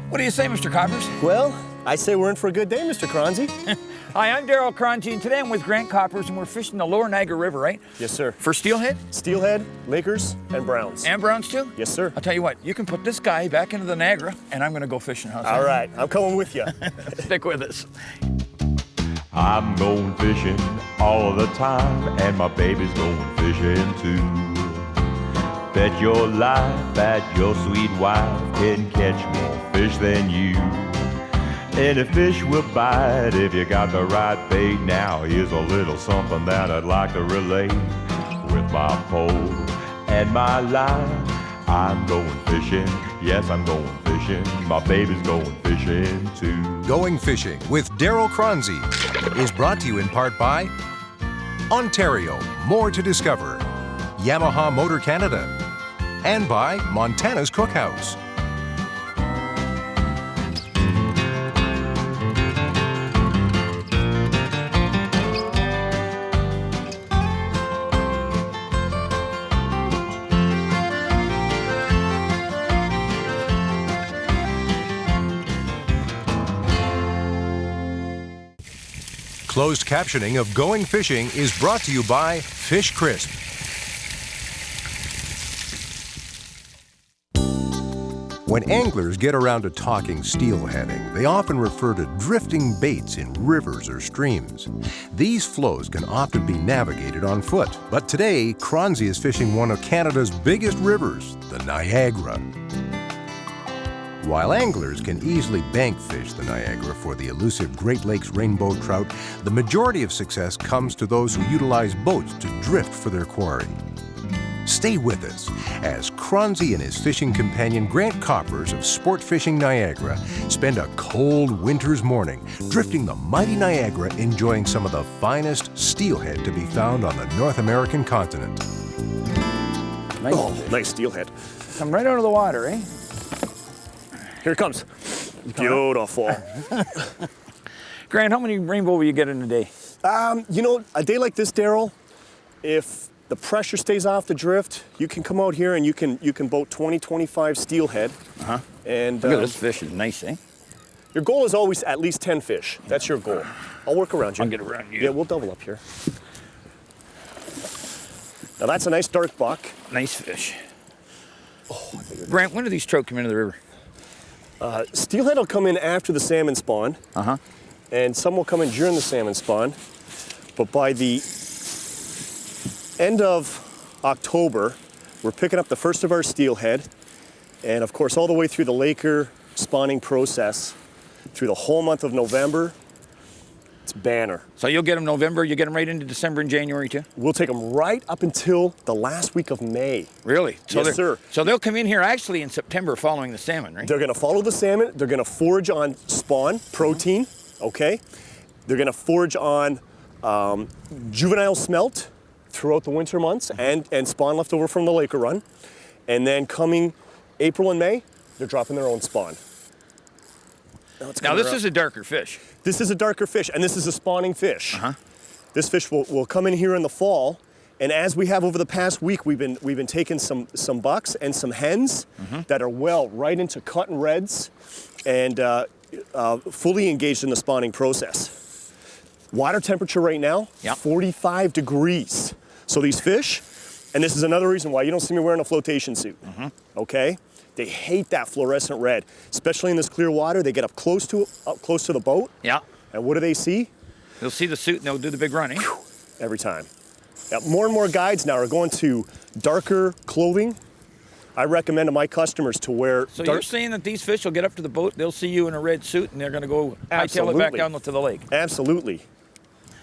What do you say, Mr. Koppers? Well, I say we're in for a good day, Mr. Choronzey. Hi, I'm Darryl Choronzey, and today I'm with Grant Koppers, and we're fishing the lower Niagara River, right? Yes, sir. For steelhead? Steelhead, Lakers, and Browns. And browns too? Yes, sir. I'll tell you what, you can put this guy back into the Niagara, and I'm gonna go fishing. How's that? All right, I'm coming with you. Stick with us. I'm going fishing all the time, and my baby's going fishing too. Bet your life that your sweet wife can catch more fish than you. Any fish will bite if you got the right bait. Now here's a little something that I'd like to relate. With my pole and my line, I'm going fishing. Yes, I'm going fishing. My baby's going fishing too. Going Fishing with Darryl Choronzey is brought to you in part by Ontario, more to discover, Yamaha Motor Canada, and by Montana's Cookhouse. Closed captioning of Going Fishing is brought to you by Fish Crisp. When anglers get around to talking steelheading, they often refer to drifting baits in rivers or streams. These flows can often be navigated on foot, but today, Choronzey is fishing one of Canada's biggest rivers, the Niagara. While anglers can easily bank fish the Niagara for the elusive Great Lakes rainbow trout, the majority of success comes to those who utilize boats to drift for their quarry. Stay with us as Choronzey and his fishing companion Grant Koppers of Sport Fishing Niagara spend a cold winter's morning drifting the mighty Niagara, enjoying some of the finest steelhead to be found on the North American continent. Nice steelhead. Come right out of the water, eh? Here it comes. Beautiful. Grant, how many rainbow will you get in a day? You know, a day like this, Darryl, if the pressure stays off the drift, you can come out here and you can boat 20, 25 steelhead. Uh-huh. And look at this fish, is nice, eh? Your goal is always at least 10 fish. That's your goal. I'll work around you. I'll get around you. Yeah, we'll double up here. Now that's a nice dark buck. Nice fish. Oh, Grant, when do these trout come into the river? Steelhead will come in after the salmon spawn. Uh-huh. And some will come in during the salmon spawn. But by the end of October, we're picking up the first of our steelhead. And of course, all the way through the Laker spawning process, through the whole month of November, it's banner. So you'll get them November, you get them right into December and January too? We'll take them right up until the last week of May. Really? So Yes, sir. So they'll come in here actually in September following the salmon, right? They're gonna follow the salmon, they're gonna forage on spawn, protein, okay? They're gonna forage on juvenile smelt throughout the winter months and spawn left over from the Laker run. And then coming April and May, they're dropping their own spawn. Now this is a darker fish. This is a darker fish, and this is a spawning fish. Uh-huh. This fish will come in here in the fall, and as we have over the past week, we've been taking some bucks and some hens that are well right into cotton reds and fully engaged in the spawning process. Water temperature right now, 45 degrees. So these fish, and this is another reason why you don't see me wearing a flotation suit, okay? They hate that fluorescent red, especially in this clear water. They get up close to the boat. Yeah. And what do they see? They'll see the suit and they'll do the big run, eh? Every time. Now, more and more guides now are going to darker clothing. I recommend to my customers to wear So you're saying that these fish will get up to the boat, they'll see you in a red suit, and they're going to go hightail it back down to the lake? Absolutely.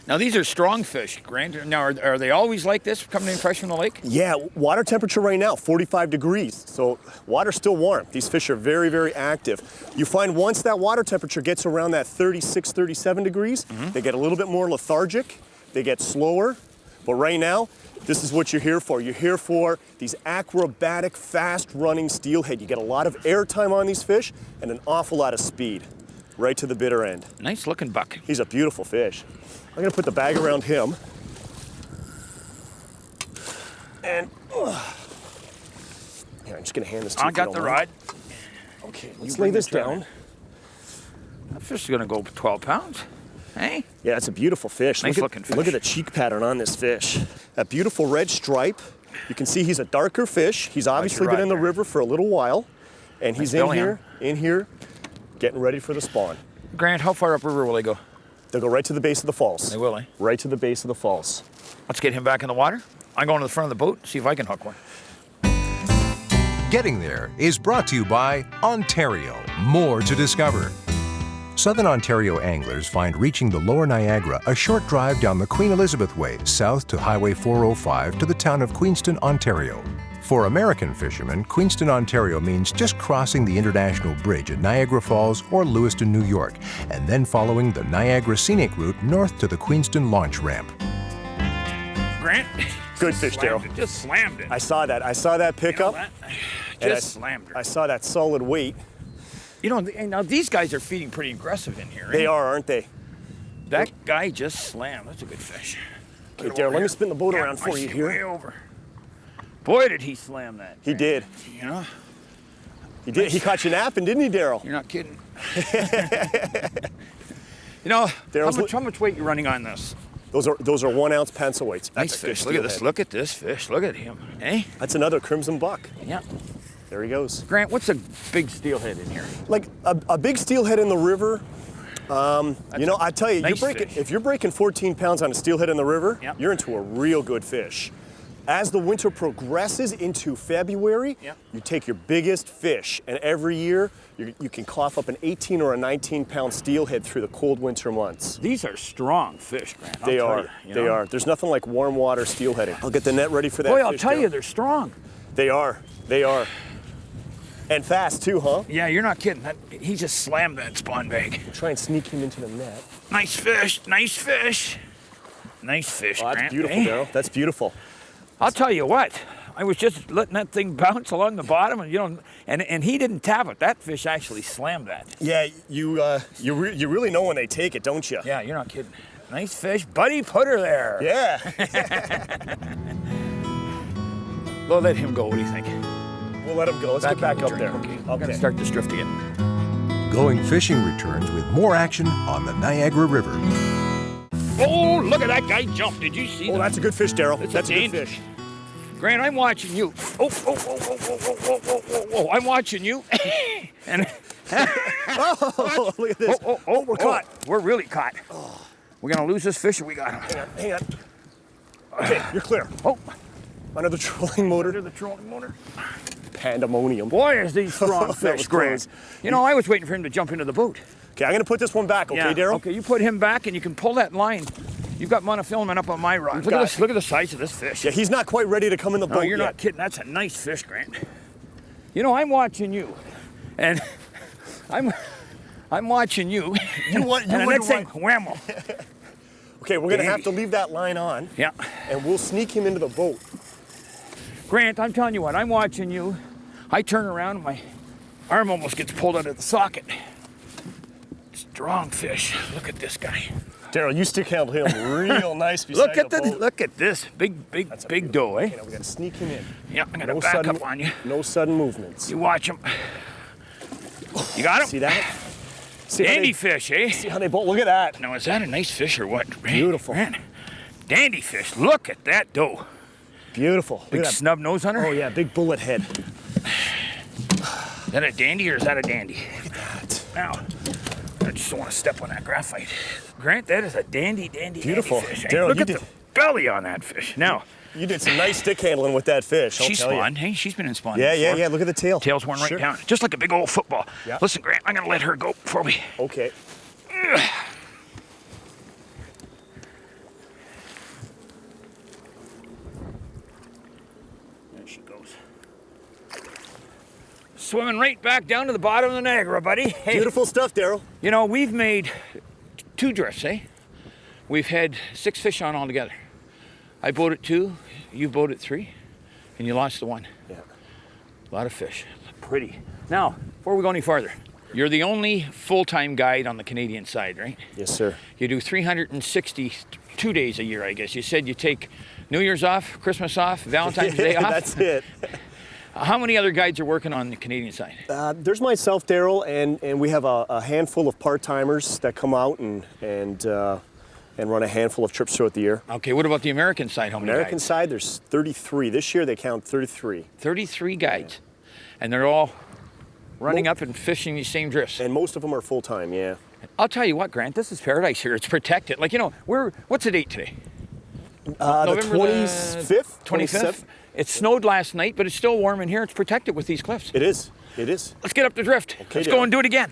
Now these are strong fish, Grant. Now are they always like this coming in fresh from the lake? Yeah, water temperature right now, 45 degrees. So water's still warm. These fish are very, very active. You find once that water temperature gets around that 36, 37 degrees, they get a little bit more lethargic, they get slower. But right now, this is what you're here for. You're here for these acrobatic, fast-running steelhead. You get a lot of airtime on these fish and an awful lot of speed right to the bitter end. Nice looking buck. He's a beautiful fish. I'm gonna put the bag around him. And here, I'm just gonna hand this to you. I got the rod. Okay, You let's bring lay the this trout down. in. That fish is gonna go 12 pounds. Hey? Yeah, it's a beautiful fish. Nice look looking fish. Look at the cheek pattern on this fish. That beautiful red stripe. You can see he's a darker fish. He's obviously been in the river for a little while. And he's in here, getting ready for the spawn. Grant, how far upriver will they go? They'll go right to the base of the falls. They will, eh? Right to the base of the falls. Let's get him back in the water. I'm going to the front of the boat, see if I can hook one. Getting There is brought to you by Ontario. More to discover. Southern Ontario anglers find reaching the Lower Niagara a short drive down the Queen Elizabeth Way, south to Highway 405 to the town of Queenston, Ontario. For American fishermen, Queenston, Ontario means just crossing the International Bridge at Niagara Falls or Lewiston, New York, and then following the Niagara Scenic Route north to the Queenston Launch Ramp. Grant? Good fish, Darryl. Just slammed it. I saw that pickup. Just slammed her. I saw that solid weight. You know, now these guys are feeding pretty aggressive in here. They are, aren't they? That guy just slammed. That's a good fish. Okay, Darryl, let me spin the boat around for you here. Way over. Boy, did he slam that. He did. You know? He did. He caught you napping, didn't he, Darryl? You're not kidding. You know, how much weight you running on this? Those are 1 ounce pencil weights. That's Nice a good fish. Look at this. steelhead. Look at this fish. Look at him. Hey? That's another crimson buck. Yeah. There he goes. Grant, what's a big steelhead in here? Like a big steelhead in the river. You know, I tell you, nice if you're breaking 14 pounds on a steelhead in the river, Yep. you're into a real good fish. As the winter progresses into February, Yep. you take your biggest fish, and every year you can cough up an 18 or a 19 pound steelhead through the cold winter months. These are strong fish, Grant. They are. They are. There's nothing like warm water steelheading. I'll get the net ready for that. Boy, I'll fish, tell you, Darryl. they're strong. They are. They are. And fast too, huh? Yeah, you're not kidding. He just slammed that spawn bag. Try and sneak him into the net. Nice fish. Nice fish. Nice fish, Oh, that's Grant. beautiful, eh? Darryl. That's beautiful. I'll tell you what. I was just letting that thing bounce along the bottom, and and he didn't tap it. That fish actually slammed that. Yeah, you really know when they take it, don't you? Yeah, you're not kidding. Nice fish, buddy. Put her there. Yeah. We'll let him go. What do you think? We'll let him go. Let's get back up there. Okay. I'm gonna start this drift again. Going Fishing returns with more action on the Niagara River. Oh, look at that guy jump. Did you see Oh, that? that's a good fish, Darryl. That's a good dandy. fish. Grant, I'm watching you. Oh, I'm watching you. And Oh, look at this. We're caught. We're really caught. We're gonna lose this fish or we got him. Hang on. Okay, you're clear. Oh, Under the trolling motor. under the trolling motor. Pandemonium. Boy, is these strong That fish, was Grant. close. You know, I was waiting for him to jump into the boat. Okay, I'm gonna put this one back, okay, Yeah. Darryl? Okay, you put him back and you can pull that line. You've got monofilament up on my rod. Look at got this. it. Look at the size of this fish. Yeah, he's not quite ready to come in the No, boat you're yet. not kidding. That's a nice fish, Grant. You know, I'm watching you, and I'm watching you. You want- you and the wouldn't next thing, want- whammo. Okay, we're gonna have Dandy. to leave that line on, Yeah. and we'll sneak him into the boat. Grant, I'm telling you what. I'm watching you. I turn around, and my arm almost gets pulled out of the socket. Strong fish. Look at this guy. Darryl, you stick handle him real nice beside the boat. Look at this big doe, eh? Okay, now we gotta sneak him in. Yeah, I'm gonna No back sudden- up on you. No sudden movements. You watch him. You got him? See that? See how Dandy they- fish, eh? See how they bolt? Look at that. Now, is that a nice fish or what? Beautiful. Man, dandy fish. Look at that doe. Beautiful. Look Big at that. snub nose on her. Oh yeah, big bullet head. Is that a dandy or is that a dandy? That. Now, I just don't want to step on that graphite. Grant, that is a dandy Beautiful. fish. eh? Darryl, Look you at did- the belly on that fish. Now, You did some nice stick handling with that fish. I'll she's tell you. spawned. Hey, she's been in spawn. Yeah, before. yeah. Look at the tail. Tail's worn right Sure. down, just like a big old football. Yeah. Listen, Grant, I'm gonna let her go before we. Okay. There she goes. Swimming right back down to the bottom of the Niagara, buddy. Hey, Beautiful stuff, Darryl. you know, we've made 2 drifts, eh? We've had 6 fish on altogether. I boated 2, you boated 3, and you lost the 1. Yeah. A lot of fish. Pretty. Now, before we go any farther, you're the only full-time guide on the Canadian side, right? Yes, sir. You do 362 days a year, I guess. You said you take New Year's off, Christmas off, Valentine's Day off. That's it. How many other guides are working on the Canadian side? There's myself, Darryl, and we have a handful of part-timers that come out and run a handful of trips throughout the year. Okay, what about the American side? How many American guides? side, there's 33. This year they count 33. 33 guides. And they're all running up and fishing these same drifts. And most of them are full-time, yeah. I'll tell you what, Grant, this is paradise here. It's protected. Like, you know, what's the date today? The November 25th? 25th? It snowed last night, but it's still warm in here. It's protected with these cliffs. It is. It is. Let's get up the drift. Okay, Let's go and do it again.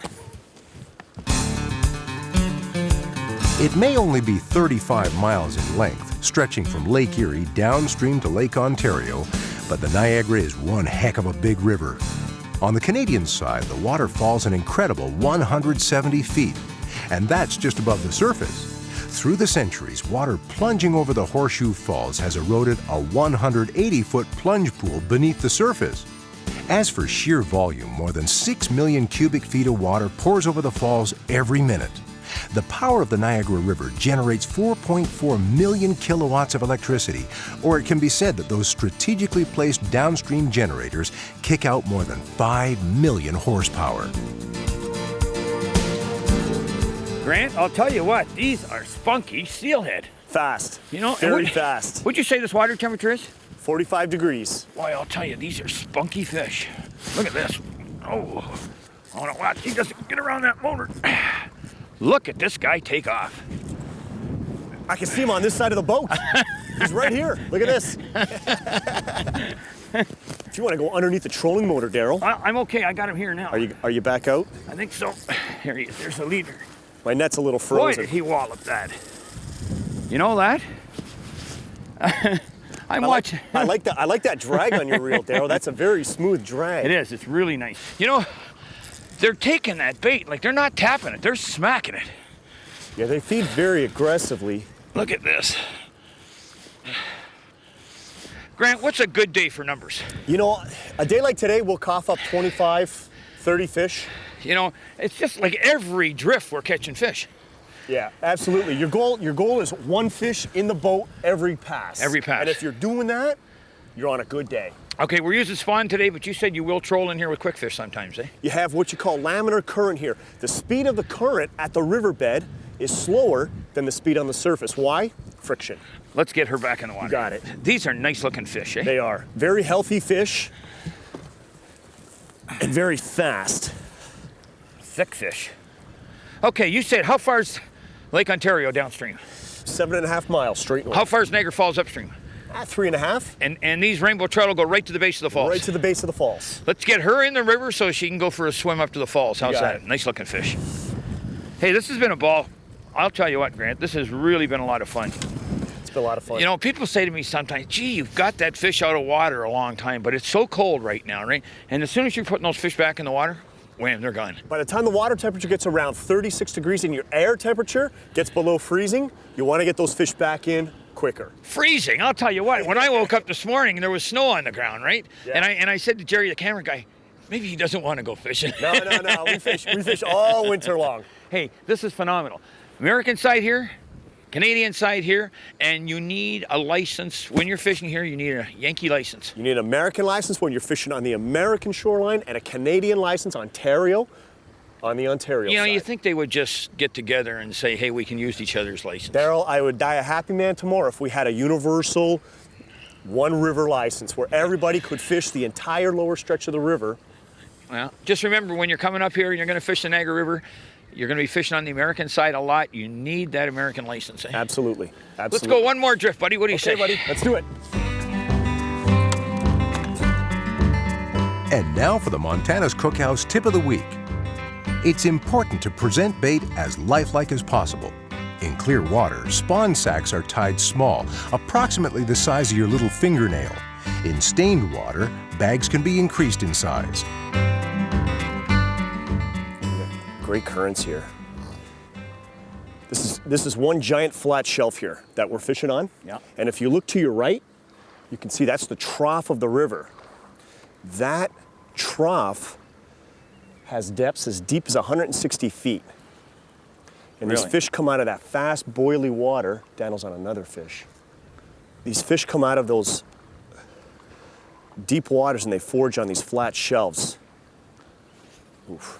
It may only be 35 miles in length, stretching from Lake Erie downstream to Lake Ontario, but the Niagara is one heck of a big river. On the Canadian side, the water falls an incredible 170 feet, and that's just above the surface. Through the centuries, water plunging over the Horseshoe Falls has eroded a 180-foot plunge pool beneath the surface. As for sheer volume, more than 6 million cubic feet of water pours over the falls every minute. The power of the Niagara River generates 4.4 million kilowatts of electricity, or it can be said that those strategically placed downstream generators kick out more than 5 million horsepower. Grant, I'll tell you what, these are spunky steelhead. Fast. You know, very fast. What'd you say this water temperature is? 45 degrees. Boy, I'll tell you, these are spunky fish. Look at this. Oh, I want to watch. He doesn't get around that motor. Look at this guy take off. I can see him on this side of the boat. He's right here. Look at this. If you want to go underneath the trolling motor, Darryl. I'm okay. I got him here now. Are you back out? I think so. Here he is. There's the leader. My net's a little Boy, frozen. did he wallop that. You know that? I'm watching. I like that drag on your reel, Darryl. That's a very smooth drag. It is. It's really nice. You know, they're taking that bait. Like, they're not tapping it. They're smacking it. Yeah, they feed very aggressively. Look at this. Grant, what's a good day for numbers? You know, a day like today, we'll cough up 25, 30 fish. You know, it's just like every drift we're catching fish. Yeah, absolutely. Your goal is one fish in the boat every pass. Every pass. And if you're doing that, you're on a good day. Okay, we're using spawn today, but you said you will troll in here with quick fish sometimes, eh? You have what you call laminar current here. The speed of the current at the riverbed is slower than the speed on the surface. Why? Friction. Let's get her back in the water. You got it. These are nice looking fish, eh? They are. Very healthy fish and very fast. Thick fish. Okay, you said how far's Lake Ontario downstream? 7.5 miles straight north. How far's Niagara Falls upstream? 3.5. And these rainbow trout will go right to the base of the falls? Right to the base of the falls. Let's get her in the river so she can go for a swim up to the falls. How's got that? it. Nice looking fish. Hey, this has been a ball. I'll tell you what, Grant, this has really been a lot of fun. It's been a lot of fun. You know, people say to me sometimes, gee, you've got that fish out of water a long time, but it's so cold right now, right? And as soon as you're putting those fish back in the water, wham, they're gone. By the time the water temperature gets around 36 degrees and your air temperature gets below freezing, you want to get those fish back in quicker. Freezing, I'll tell you what, when I woke up this morning, there was snow on the ground, right? Yeah. And I said to Jerry, the camera guy, maybe he doesn't want to go fishing. No. We fish all winter long. Hey, this is phenomenal. American side here, Canadian side here, and you need a license. When you're fishing here, you need a Yankee license. You need an American license when you're fishing on the American shoreline and a Canadian license, Ontario, on the Ontario You know, side. you think they would just get together and say, hey, we can use each other's license. Darryl, I would die a happy man tomorrow if we had a universal one river license where everybody could fish the entire lower stretch of the river. Well, just remember, when you're coming up here and you're going to fish the Niagara River, you're going to be fishing on the American side a lot. You need that American license, eh? Absolutely. Let's go one more drift, buddy. What do you say? Okay, buddy. Let's do it. And now for the Montana's Cookhouse Tip of the Week. It's important to present bait as lifelike as possible. In clear water, spawn sacks are tied small, approximately the size of your little fingernail. In stained water, bags can be increased in size. Great currents here. This is one giant flat shelf here that we're fishing on. Yeah. And if you look to your right, you can see that's the trough of the river. That trough has depths as deep as 160 feet. And Really? these fish come out of that fast, boiling water. Daniel's on another fish. These fish come out of those deep waters and they forage on these flat shelves. Oof.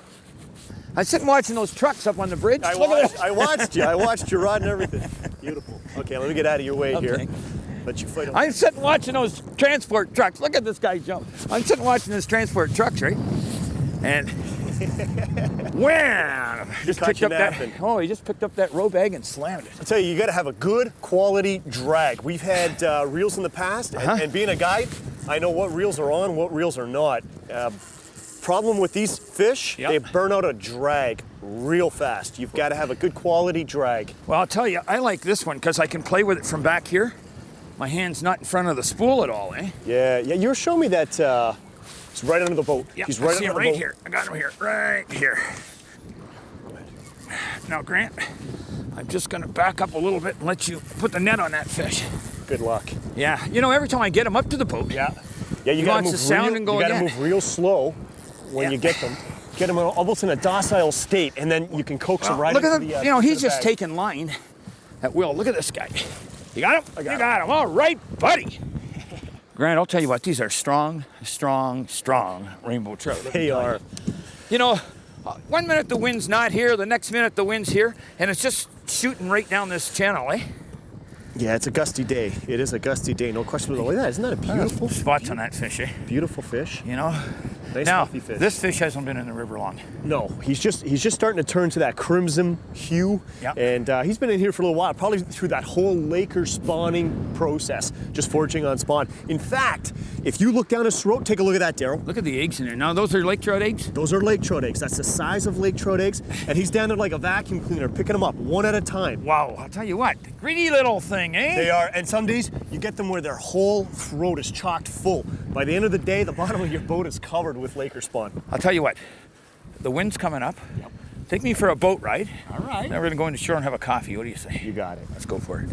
I'm sitting watching those trucks up on the bridge. I watched you. I watched your rod and everything. Beautiful. Okay, let me get out of your way here. Let you fight on. I'm sitting watching those transport trucks. Look at this guy jump. I'm sitting watching those transport trucks, right? And wham! Just picked up that. Oh, he just picked up that row bag and slammed it. I tell you, you got to have a good quality drag. We've had reels in the past, and being a guide, I know what reels are on, what reels are not. Problem with these fish, they burn out a drag real fast. You've got to have a good quality drag. Well, I'll tell you, I like this one because I can play with it from back here. My hand's not in front of the spool at all, eh? Yeah, you were showing me that he's right under the boat. Yeah, he's right I see under him the right boat. here. I got him here, right here. Now, Grant, I'm just going to back up a little bit and let you put the net on that fish. Good luck. Yeah, you know, every time I get him up to the boat, you got to move real slow when you get them. Get them almost in a docile state, and then you can coax them right into the you know, he's just taking line at will. Look at this guy. You got him? You got him. All right, buddy. Grant, I'll tell you what, these are strong, strong, strong rainbow trout. They are. You know, 1 minute the wind's not here, the next minute the wind's here, and it's just shooting right down this channel, eh? Yeah, it's a gusty day. It is a gusty day, no question about that. Isn't that a beautiful spots on that fish, eh? Beautiful fish. You know? Nice now, fluffy fish. This fish hasn't been in the river long. No, he's just starting to turn to that crimson hue, and he's been in here for a little while, probably through that whole Laker spawning process, just foraging on spawn. In fact, if you look down his throat, take a look at that, Darryl. Look at the eggs in there. Now, those are lake trout eggs? Those are lake trout eggs. That's the size of lake trout eggs, and he's down there like a vacuum cleaner, picking them up one at a time. Wow, I'll tell you what, greedy little thing, eh? They are, and some days you get them where their whole throat is chocked full. By the end of the day, the bottom of your boat is covered with Laker spawn. I'll tell you what, the wind's coming up. Yep. Take me for a boat ride. All right. Then we're gonna go in the shore and have a coffee. What do you say? You got it. Let's go for it.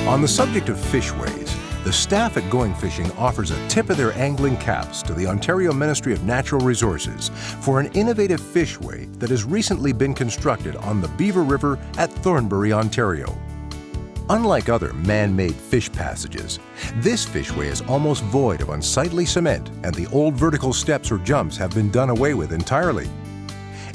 On the subject of fishways, the staff at Going Fishing offers a tip of their angling caps to the Ontario Ministry of Natural Resources for an innovative fishway that has recently been constructed on the Beaver River at Thornbury, Ontario. Unlike other man-made fish passages, this fishway is almost void of unsightly cement, and the old vertical steps or jumps have been done away with entirely.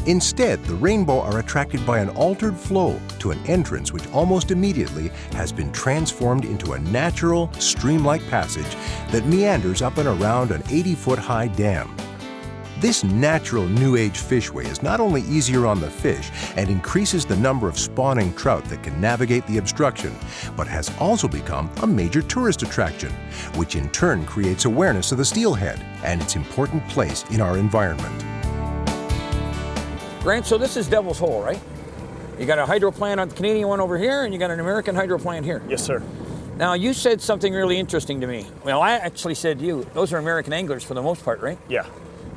Instead, the rainbow are attracted by an altered flow to an entrance which almost immediately has been transformed into a natural, stream-like passage that meanders up and around an 80-foot-high dam. This natural New Age fishway is not only easier on the fish and increases the number of spawning trout that can navigate the obstruction, but has also become a major tourist attraction, which in turn creates awareness of the steelhead and its important place in our environment. Grant, so this is Devil's Hole, right? You got a hydro plant on the Canadian one over here, and you got an American hydro plant here. Yes, sir. Now, you said something really interesting to me. Well, I actually said to you, those are American anglers for the most part, right? Yeah.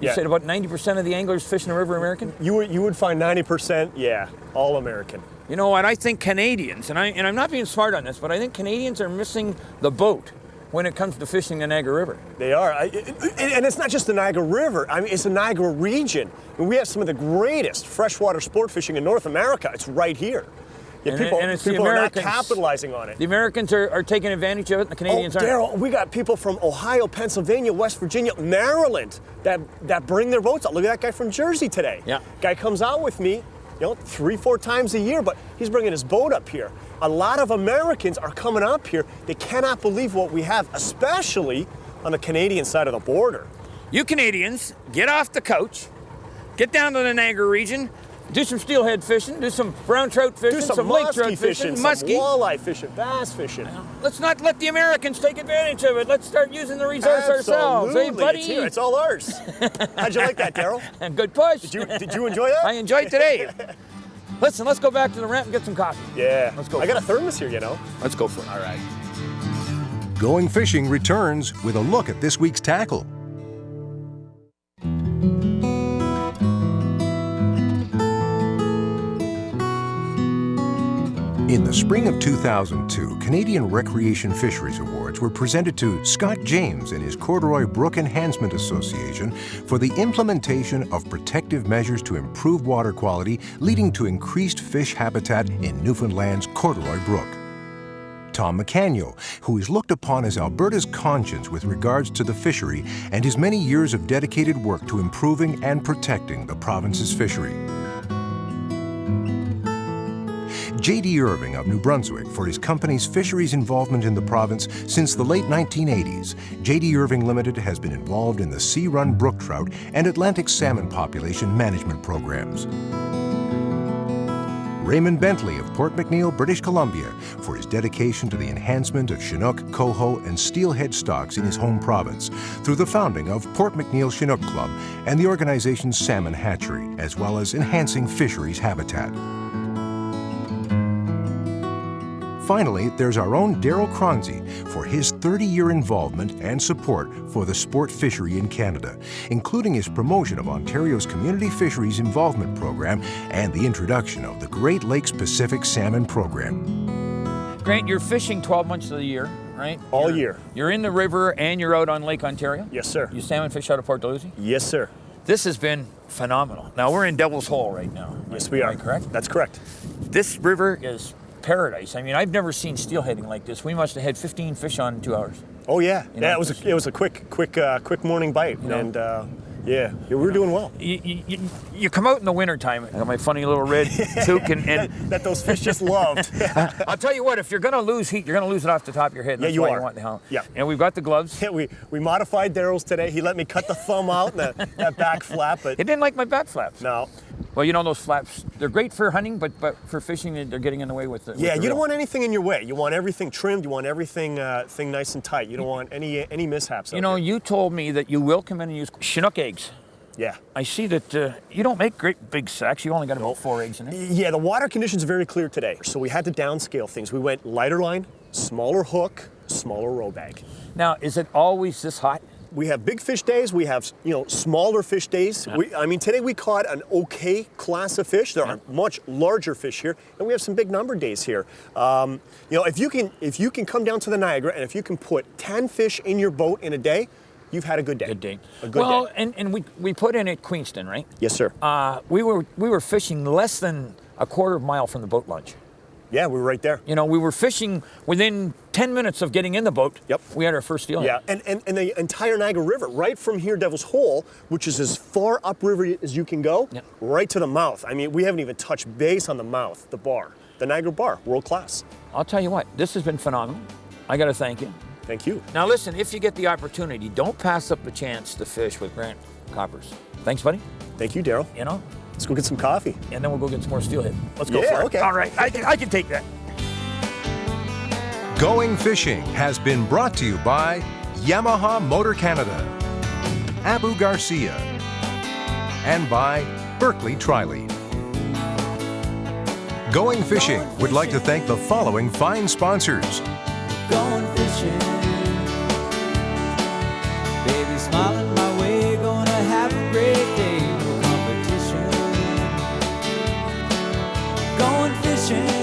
You said about 90% of the anglers fishing the river are American? You would find 90%, all American. You know what, I think Canadians, and I'm not being smart on this, but I think Canadians are missing the boat when it comes to fishing the Niagara River. They are, and it's not just the Niagara River, I mean, it's the Niagara region. We have some of the greatest freshwater sport fishing in North America. It's right here. Yeah, people are not capitalizing on it. The Americans are taking advantage of it, and the Canadians aren't. Darryl, we got people from Ohio, Pennsylvania, West Virginia, Maryland that bring their boats out. Look at that guy from Jersey today. Yeah. Guy comes out with me, 3-4 times a year, but he's bringing his boat up here. A lot of Americans are coming up here. They cannot believe what we have, especially on the Canadian side of the border. You Canadians, get off the couch, get down to the Niagara region, do some steelhead fishing, do some brown trout fishing, do some lake trout fishing, some walleye fishing, bass fishing. Let's not let the Americans take advantage of it. Let's start using the resource ourselves. Hey, buddy? It's all ours. How'd you like that, Darryl? And good push. Did you enjoy that? I enjoyed today. Listen, let's go back to the ramp and get some coffee. Yeah. Let's go. I got a thermos here, Let's go for it. All right. Going Fishing returns with a look at this week's tackle. In the spring of 2002, Canadian Recreation Fisheries Awards were presented to Scott James and his Corduroy Brook Enhancement Association for the implementation of protective measures to improve water quality, leading to increased fish habitat in Newfoundland's Corduroy Brook. Tom McCanio, who is looked upon as Alberta's conscience with regards to the fishery and his many years of dedicated work to improving and protecting the province's fishery. J.D. Irving of New Brunswick for his company's fisheries involvement in the province since the late 1980s. J.D. Irving Limited has been involved in the Sea Run brook trout and Atlantic salmon population management programs. Raymond Bentley of Port McNeill, British Columbia, for his dedication to the enhancement of Chinook, coho, and steelhead stocks in his home province through the founding of Port McNeill Chinook Club and the organization's salmon hatchery, as well as enhancing fisheries habitat. Finally, there's our own Darryl Choronzey for his 30-year involvement and support for the sport fishery in Canada, including his promotion of Ontario's Community Fisheries Involvement Program and the introduction of the Great Lakes Pacific Salmon Program. Grant, you're fishing 12 months of the year, right? All year. You're in the river and you're out on Lake Ontario? Yes, sir. You salmon fish out of Port Dalhousie? Yes, sir. This has been phenomenal. Now, we're in Devil's Hole right now. Yes, we are. Am I correct? That's correct. This river is paradise. I mean, I've never seen steelheading like this. We must have had 15 fish on in 2 hours. Oh yeah, You know, it was a quick morning bite, You know. and yeah, we're doing well. You come out in the wintertime. I got my funny little red toque, and That those fish just loved. I'll tell you what, if you're going to lose heat, you're going to lose it off the top of your head. And Yeah, that's you why are. You want the helmet. Yeah. And we've got the gloves. Yeah, we modified Darryl's today. He let me cut the thumb out and that back flap, but It didn't like my back flaps. no. Well, you know those flaps, they're great for hunting, but for fishing, they're getting in the way with the Yeah, with the you don't reel. want anything in your way. You want everything trimmed. You want everything thing nice and tight. You don't want any mishaps. You out know, there. you told me that you will come in and use Chinook eggs. Yeah. I see that you don't make great big sacks. You only got about 4 eggs in it. Yeah, the water conditions are very clear today, so we had to downscale things. We went lighter line, smaller hook, smaller row bag. Now, is it always this hot? We have big fish days. We have smaller fish days. Yeah. Today we caught an okay class of fish. There are much larger fish here, and we have some big number days here. If you can come down to the Niagara and if you can put 10 fish in your boat in a day, you've had a good day. Good day. A good well, day. and we put in at Queenston, right? Yes, sir. We were fishing less than a quarter mile from the boat launch. Yeah, we were right there. You know, we were fishing within 10 minutes of getting in the boat. Yep. We had our first steelhead. Yeah, and the entire Niagara River, right from here, Devil's Hole, which is as far upriver as you can go, Yep. right to the mouth. I mean, we haven't even touched base on the mouth, the bar. The Niagara Bar, world class. I'll tell you what, this has been phenomenal. I got to thank you. Thank you. Now listen, if you get the opportunity, don't pass up the chance to fish with Grant Koppers. Thanks, buddy. Thank you, Darryl. You know, Let's go get some coffee. and then we'll go get some more steelhead. Let's go Yeah, for it. okay. All right, I can take that. Going Fishing has been brought to you by Yamaha Motor Canada, Abu Garcia, and by Berkeley Tri-Lead. Going Fishing would like to thank the following fine sponsors. Going fishing, baby smiling my way, gonna have a great day, no competition. Going fishing.